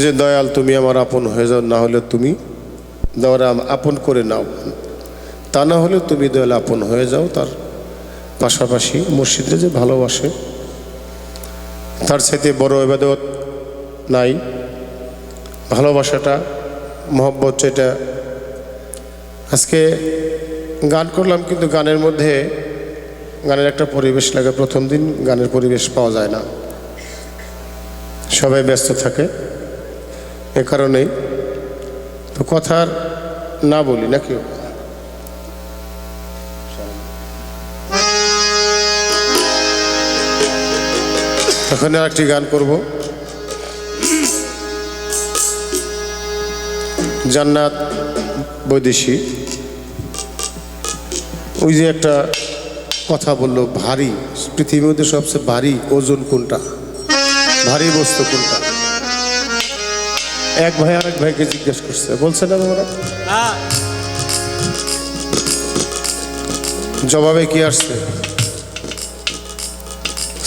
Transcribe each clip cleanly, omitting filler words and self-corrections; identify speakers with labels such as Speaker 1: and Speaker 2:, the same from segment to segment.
Speaker 1: যে দয়াল তুমি আমার আপন হয়ে যাও, না হলে তুমি দয়াল আপন করে নাও, তা না হলে তুমি দয়াল আপন হয়ে যাও। তার পাশাপাশি মসজিদে যে ভালোবাসে, তার সাথে বড় ইবাদত নাই। ভালোবাসাটা, মহব্বত, যেটা আজকে গান করলাম, কিন্তু গানের মধ্যে গানের একটা পরিবেশ লাগে। প্রথম দিন গানের পরিবেশ পাওয়া যায় না, সবাই ব্যস্ত থাকে, এ কারণেই তো কথার না বলি নাকি। এখন আরেকটি গান করব, জান্নাত বৈদেশী। ওই যে একটা কথা বললো, ভারী, পৃথিবীর মধ্যে সবচেয়ে ভারী ওজন কোনটা, ভারী বস্তু কোনটা? এক ভাই আরেক ভাইকে জিজ্ঞেস করছে, বলছে না তোমরা? জবাবে কি আসছে?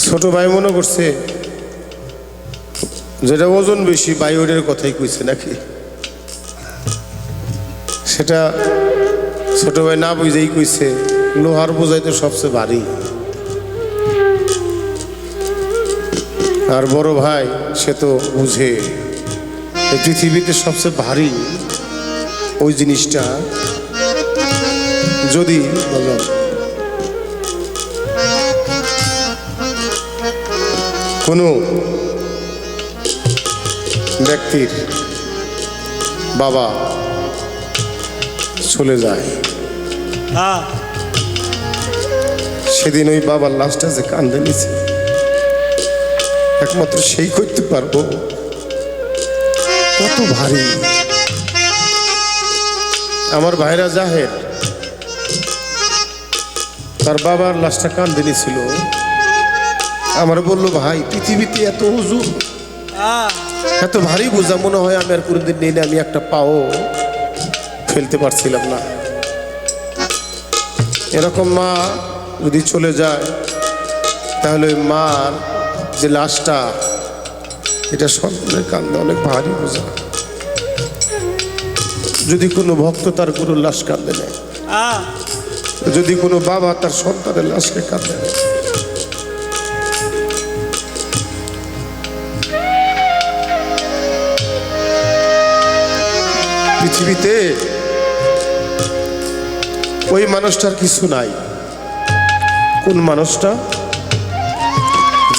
Speaker 1: ছোট ভাই মনে করছে যেটা ওজন বেশি বায়ুরের কথাই কইছে নাকি। সেটা ছোট ভাই না বুঝেই কইছে লোহার বোঝাই তো সবচেয়ে ভারী। আর বড় ভাই সে তো বুঝে এই পৃথিবীতে সবচেয়ে ভারী ওই জিনিসটা যদি কোনো ব্যক্তির বাবা চলে যায়, সেদিন ওই বাবার লাশটা যে কান্দে নিছে, একমাত্র সেই করতে পারবো কত ভারী। আমার ভাইরা জাহের তার বাবার লাশটা কান্দে নিছিল, আমার বললো ভাই পৃথিবীতে এত ওজন, এত ভারী বোঝা মনে হয় আমি আর কোনোদিন নিলে আমি একটা পাও ফেলতে পারছিলাম না। এরকম মা যদি চলে যায় তাহলে ওই মার যে লাশটা, এটা সন্তানের কান্দে অনেক ভারী বোঝা। যদি কোনো ভক্ত তার গুরুর লাশ কান্দে নেয়, যদি কোনো বাবা তার সন্তানের লাশকে কান্দে নেয়, পৃথিবীতে ওই মানুষটার কিছু নাই। কোন মানুষটা?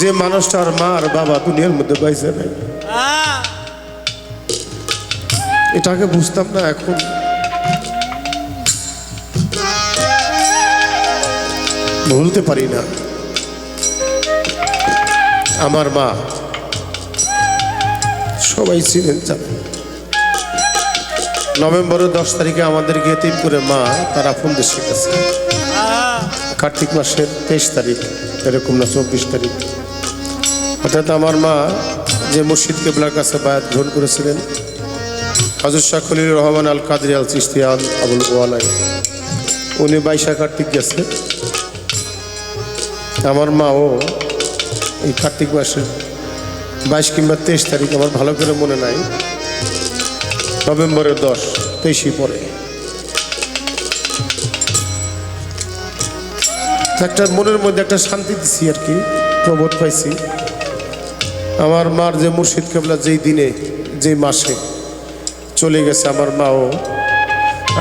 Speaker 1: যে মানুষটার মা আর বাবা দুনিয়ার মধ্যে বাইসে নাই। এটাকে বুঝতাম না, এখন ভুলতে পারি না। আমার মা সবাই ছিলেন জানেন। নভেম্বরের 10 তারিখে আমাদেরকে এতিম করে মা তার আপন দেশে গেছে। কার্তিক মাসের 23 তারিখ, এরকম না 24 তারিখ। অর্থাৎ আমার মা যে মুর্শিদ কেবলার কাছে বায়াত গ্রহণ করেছিলেন, হযরত শাহ খলিলুর রহমান আল কাদরি আল চিশতি আল আবুল ওয়ালাই, উনি 22 কার্তিক গেছে। আমার মাও এই কার্তিক মাসের 22 কিংবা 23 তারিখ, আমার ভালো করে মনে নাই, নভেম্বরের 10, 23 পরে একটা মনের মধ্যে একটা শান্তি দিছি আর কি, প্রবোধ পাইছি। আমার মার যে মুর্শিদ কেবলা যেই দিনে যেই মাসে চলে গেছে, আমার মাও,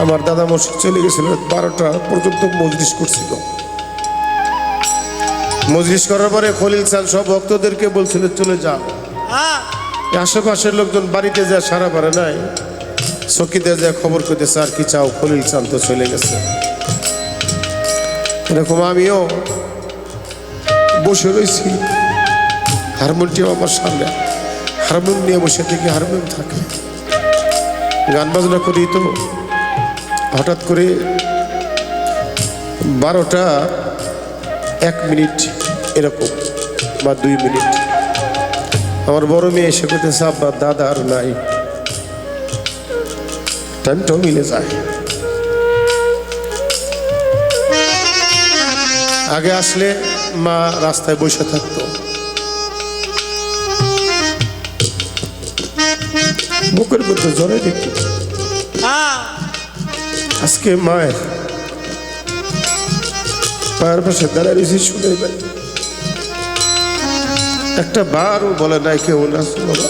Speaker 1: আমার দাদা মুর্শিদ চলে গেছিল 12টা পর্যন্ত মজলিস করছিল। মজলিস করার পরে খলিল চাঁদ সব ভক্তদেরকে বলছিল চলে যাও। আশেপাশের লোকজন বাড়িতে যা সারা পারে নাই, চকিতে যা খবর করতেছে আর কি চাও, খলিল চাঁদ তো চলে গেছে। এরকম আমিও বসে রয়েছি, হারমোনিয়াম আমার সামনে, হারমোনিয়াম নিয়ে বসে থেকে হারমোনিয়াম থাকে, গান বাজনা করি। তো হঠাৎ করে 12টা 1 মিনিট এরকম বা 2 মিনিট আমার বড় মেয়ে এসে করতেছে, আব্বা দাদা আর নাই। টাইমটাও মিলে যায়। আগে আসলে মা রাস্তায় বসে থাকতো, বুকের মধ্যে জ্বরে দেখি আজকে মায়ের পায়ের পাশে দাঁড়িয়ে রয়েছি শুনে একটা বারও বলে নাই কেউ না বাবা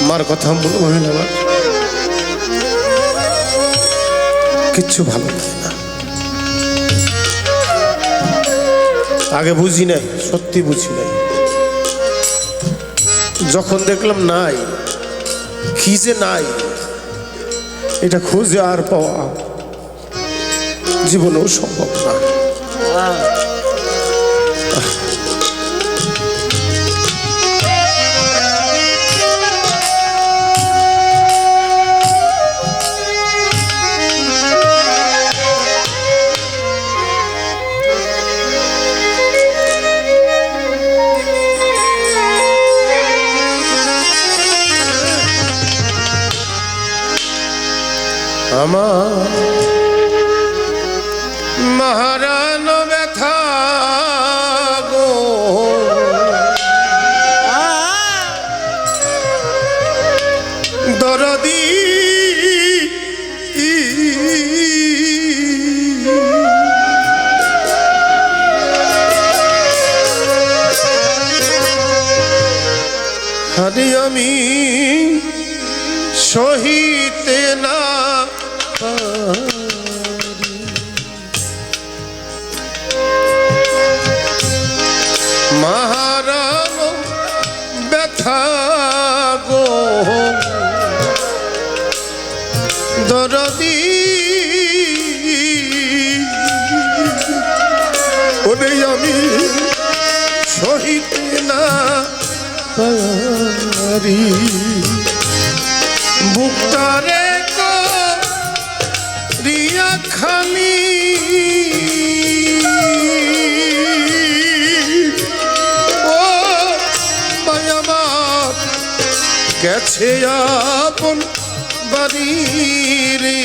Speaker 1: মার কথা মনে হয় না, আমার কিচ্ছু ভালো লাগে না। আগে বুঝি নাই, সত্যি বুঝি নাই। যখন দেখলাম নাই, কি যে নাই এটা খুঁজে আর পাওয়া জীবনেও সম্ভব না। আমার মহারানো ব্যথা গো দরদি হারি আমি সহিতে না মহারাম ব্যথা গো দরদি ওরে আমি সহিতে না পারি বুকটারে রিয়া খালি ও মায়ামার গেছে আপন বাড়ি রে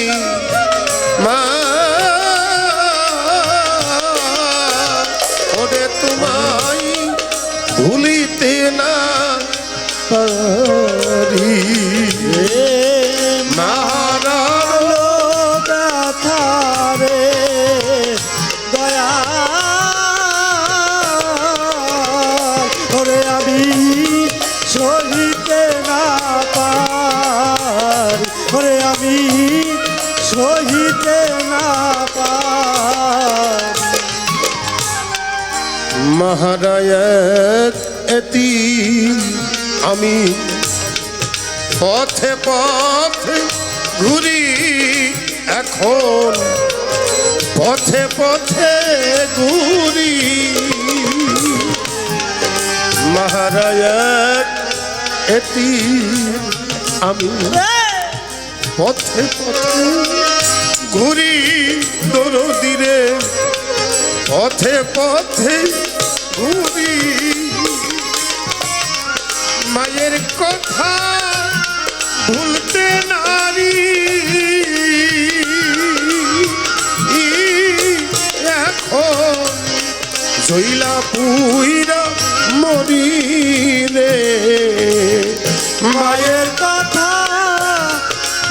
Speaker 1: মা ওরে তোমায় ভুলিতে না পারি মারা
Speaker 2: সহিতে না পারি, ওরে আমি সহিতে না পারি।
Speaker 1: মহারায়ত এতি আমি পথে পথে ঘুরি এখন পথে পথে ঘুরি মহারায়ত এতি আমি পথে পথে ঘুরি দরদিরে পথে পথে ঘুরি মায়ের কথা ভুলতে নারী এখন জইলা পুইরা মরি রে
Speaker 2: মায়ের কথা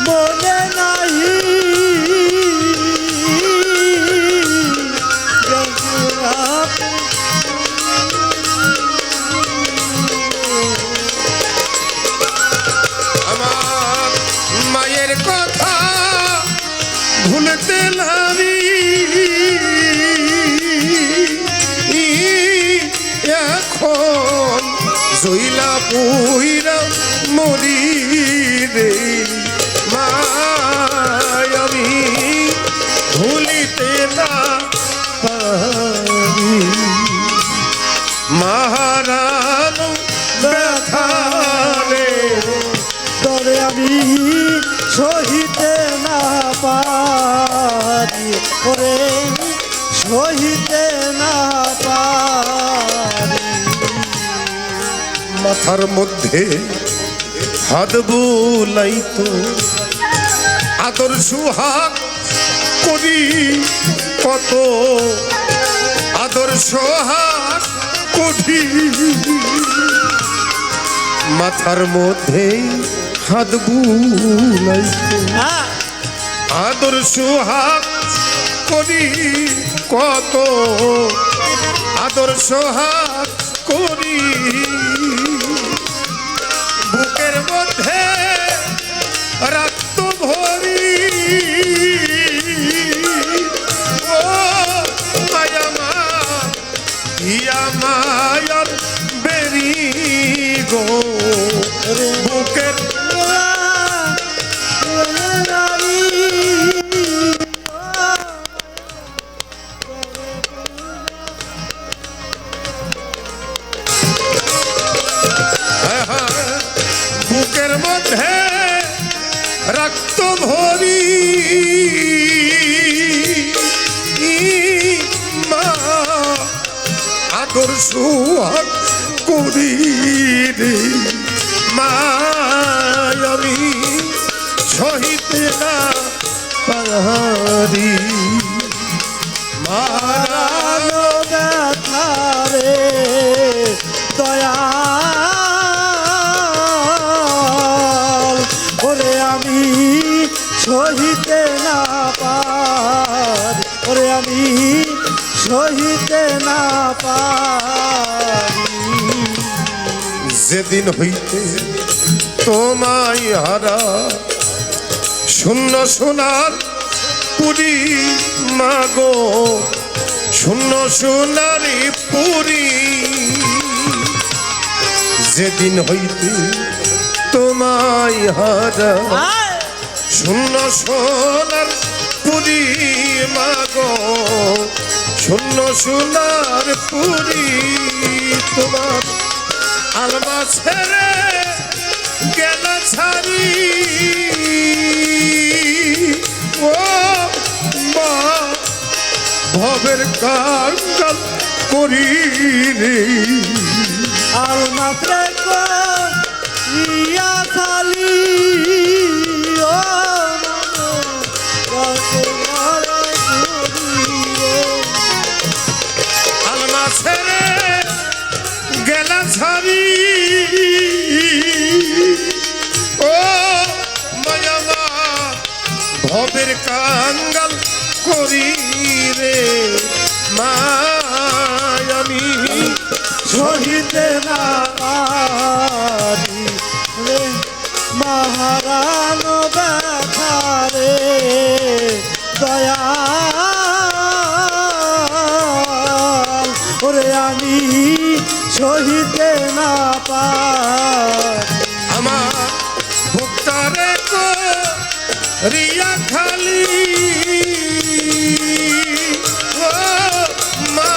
Speaker 2: মনে নাই
Speaker 1: আমার মায়ের কথা ভুলতে নারী এখন জইলা পুইরা মরি রে মায় আমি ভুলিতে না পারি মহারানো ব্যথা রে
Speaker 2: তরে আমি সহিতে না পারি ওরে সহিতে না পারি
Speaker 1: মাথার মধ্যে হাত বুলাইতো আদর সুহাগ করি কত আদর সোহাগ করি মাথার মধ্যে হাত বুলাইতো আদর সোহাগ করি কত আদর সোহাগ করি বুকের মধ্যে রাত ভরি ও মায়া মা ইয়া মায়ার বেরি গো বুকের বুকের মধ্যে রক্ত ভরি মা আদর সুহাগ করি রে মা আমি সহিতে না পারি
Speaker 2: মারানো ব্যথা রে দয়াল ওরে আমি সহিতে না পারি ওরে আমি সহিতে না পারি
Speaker 1: যেদিন হইতে তোমায় হারা শূন্য সোনার পুরী মাগো শূন্য সোনারি পুরী যেদিন হইতে তোমায় হারা শূন্য সোনার পুরী মাগো শূন্য সোনার পুরী তোমার আলমা ছেড়ে গেল ছাড়ি ও মা ভবের কাঙ্গাল করি রে
Speaker 2: আলমাত্রে ইয়া খালি ও
Speaker 1: আলমা ছেড়ে গেল ছাড়ি ও মায়া মা ভবের কাঙ্গাল করি রে মা আমি
Speaker 2: সহিতে না পারি রে মহারানো ব্যথা রে দয়াল ওরে আমি সহিতে না পারি
Speaker 1: আমার ভুক্তারে কো রিয়া খালি ও মা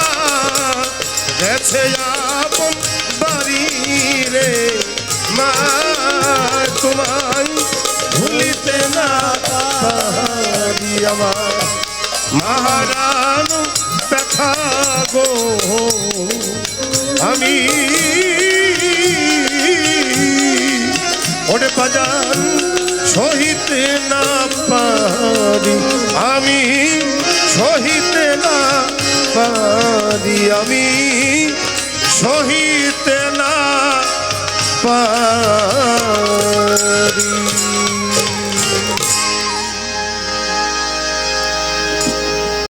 Speaker 1: গেছে আপন বাড়ি রে মা তোমায় ভুলিতে না পারি আমার মহারানো ব্যথা গো আমি ওরে বাজান সহিতে না পারি আমি সহিতে না পারি আমি সহিতে না পারি